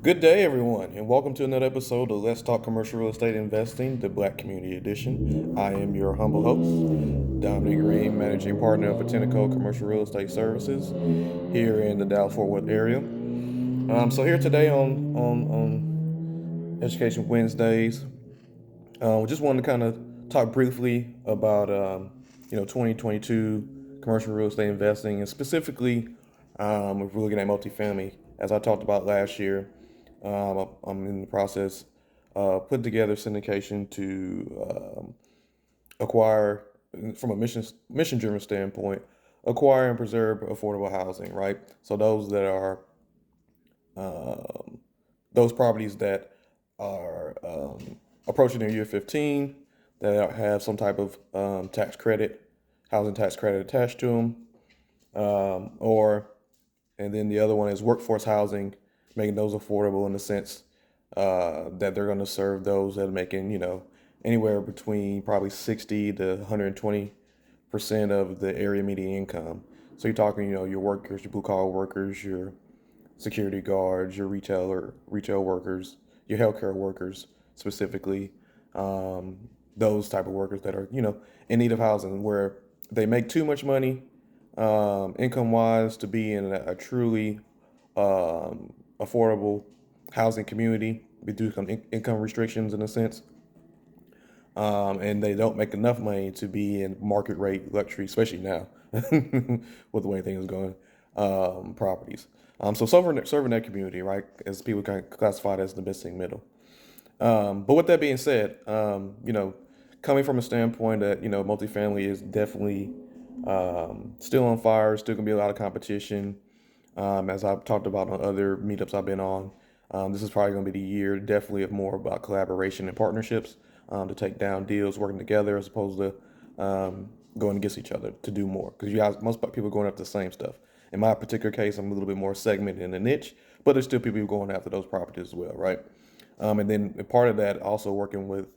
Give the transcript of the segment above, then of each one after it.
Good day, everyone, and welcome to another episode of Let's Talk Commercial Real Estate Investing, the Black Community Edition. I am your humble host, Dominic Green, Managing Partner of Atenico Commercial Real Estate Services here in the Dallas-Fort Worth area. So here today on Education Wednesdays, we just wanted to kind of talk briefly about 2022 commercial real estate investing, and specifically if we're looking at multifamily. As I talked about last year, I'm in the process of putting together syndication to acquire, from a mission driven standpoint, acquire and preserve affordable housing. Right. So those that are um, those properties that are approaching their year 15, that have some type of tax credit, housing tax credit attached to them, or and then the other one is workforce housing, making those affordable in the sense that they're going to serve those that are making, anywhere between probably 60 to 120% of the area median income. So you're talking, your workers, your blue collar workers, your security guards, your retail workers, your healthcare workers specifically, um, those type of workers that are, in need of housing, where they make too much money income wise to be in a truly affordable housing community. We do some income restrictions in a sense, and they don't make enough money to be in market rate luxury, especially now with the way things are going, properties. So serving that community, right, as people kind of classified as the missing middle. But with that being said, coming from a standpoint that multifamily is definitely still on fire, still gonna be a lot of competition. As I've talked about on other meetups I've been on, this is probably gonna be the year definitely of more about collaboration and partnerships to take down deals, working together as opposed to going against each other to do more. Because you guys, most people are going after the same stuff. In my particular case, I'm a little bit more segmented in a niche, but there's still people going after those properties as well, right? And then part of that also working with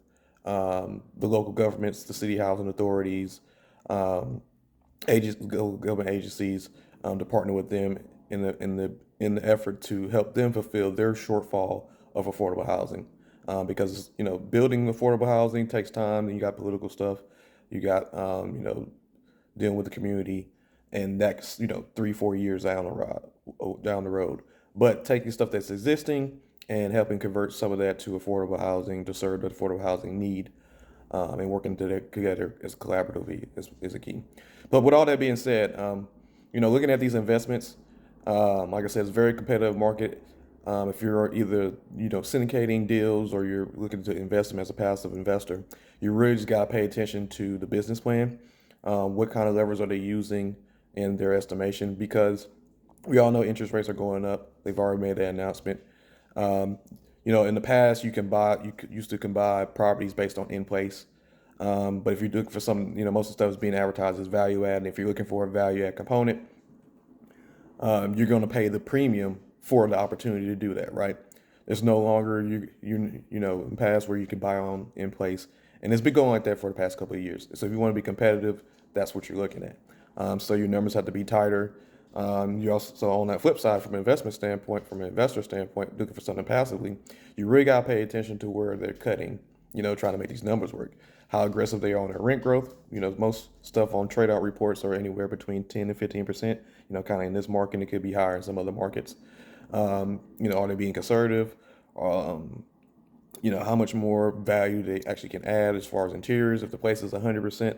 the local governments, the city housing authorities, um, government agencies, to partner with them in the effort to help them fulfill their shortfall of affordable housing. Because building affordable housing takes time. And you got political stuff, you got dealing with the community, and that's 3-4 years down the road. But taking stuff that's existing and helping convert some of that to affordable housing to serve the affordable housing need, and working together as collaboratively is a key. But with all that being said, looking at these investments, like I said, it's a very competitive market. If you're either syndicating deals or you're looking to invest them as a passive investor, you really just gotta pay attention to the business plan. What kind of levers are they using in their estimation? Because we all know interest rates are going up. They've already made that announcement. Um, in the past, used to can buy properties based on in place. But if you're looking for some, most of the stuff is being advertised as value add. And if you're looking for a value add component, you're going to pay the premium for the opportunity to do that, right? There's no longer in the past where you can buy on in place, and it's been going like that for the past couple of years. So if you want to be competitive, that's what you're looking at. So your numbers have to be tighter. You also, so on that flip side, from an investment standpoint, from an investor standpoint, looking for something passively, you really got to pay attention to where they're cutting, trying to make these numbers work. How aggressive they are on their rent growth. Most stuff on trade out reports are anywhere between 10 to 15%. Kind of in this market, it could be higher in some other markets. Are they being conservative? Um, how much more value they actually can add as far as interiors. If the place is 100%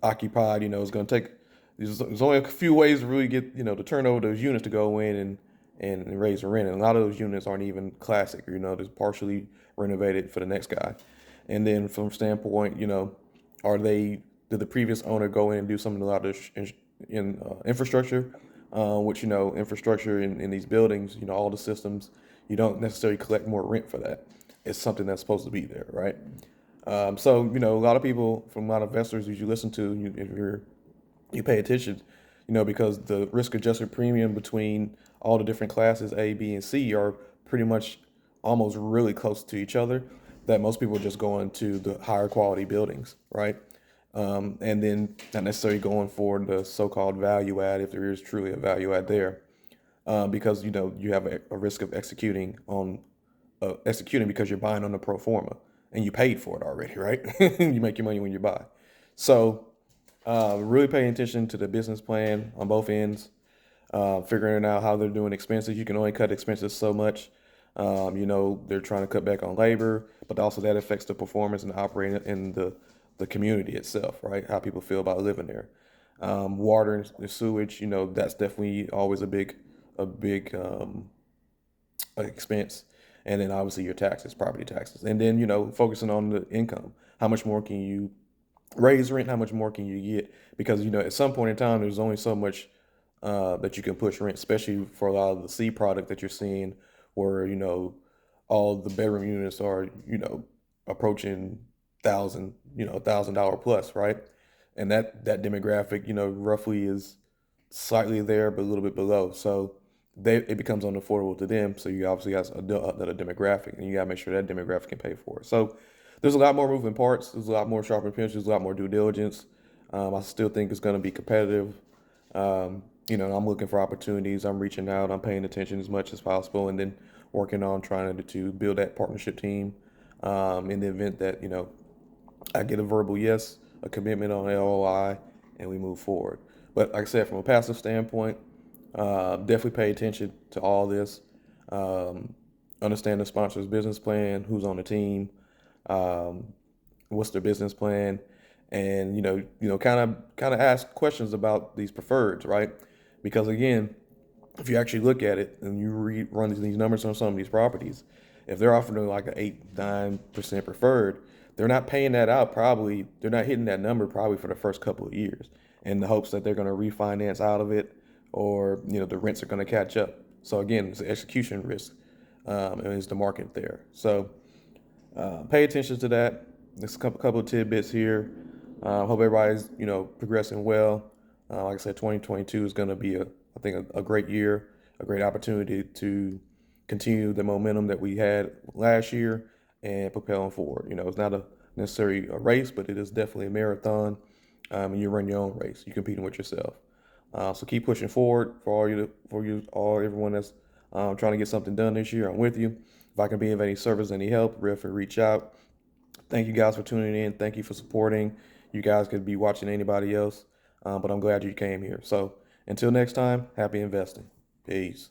occupied, it's going to take. There's only a few ways to really get to turn over those units to go in and raise the rent. And a lot of those units aren't even classic. They're partially renovated for the next guy. And then from standpoint, are they did the previous owner go in and do something a lot of in infrastructure, which infrastructure in these buildings, all the systems, you don't necessarily collect more rent for that. It's something that's supposed to be there, right? So a lot of people, from a lot of investors that you listen to, if you pay attention, because the risk adjusted premium between all the different classes A, B, and C are pretty much almost really close to each other. That most people are just going to the higher quality buildings, right? And then not necessarily going for the so-called value add if there is truly a value add there. because you have a risk of executing because you're buying on the pro forma and you paid for it already, right? You make your money when you buy. So really paying attention to the business plan on both ends, figuring out how they're doing expenses. You can only cut expenses so much. They're trying to cut back on labor, but also that affects the performance and operating in the community itself, right? How people feel about living there. Water and sewage, that's definitely always a big expense. And then obviously your taxes, property taxes, and then focusing on the income. How much more can you raise rent? How much more can you get? Because at some point in time, there's only so much that you can push rent, especially for a lot of the C product that you're seeing, where all the bedroom units are approaching $1,000 plus, right? And that demographic roughly is slightly there, but a little bit below. So it becomes unaffordable to them. So you obviously got another demographic, and you got to make sure that demographic can pay for it. So there's a lot more moving parts. There's a lot more sharper pinches. There's a lot more due diligence. I still think it's going to be competitive. I'm looking for opportunities. I'm reaching out. I'm paying attention as much as possible, and then working on trying to build that partnership team. In the event that I get a verbal yes, a commitment on LOI, and we move forward. But like I said, from a passive standpoint, definitely pay attention to all this. Um, Understand the sponsor's business plan, who's on the team, um, what's their business plan, and kind of ask questions about these preferreds, right? Because again, if you actually look at it and you run these numbers on some of these properties, if they're offering like an 8-9% preferred, they're not paying that out probably. They're not hitting that number probably for the first couple of years in the hopes that they're going to refinance out of it, or the rents are going to catch up. So again, it's an execution risk, and it's the market there. So pay attention to that. There's a couple of tidbits here. Hope everybody's progressing well. Like I said, 2022 is going to be I think a great year, a great opportunity to continue the momentum that we had last year and propel forward. It's not necessarily a race, but it is definitely a marathon. And you run your own race. You're competing with yourself. So keep pushing forward all everyone that's trying to get something done this year. I'm with you. If I can be of any service, any help, reach out. Thank you guys for tuning in. Thank you for supporting. You guys could be watching anybody else, but I'm glad you came here. So until next time, happy investing. Peace.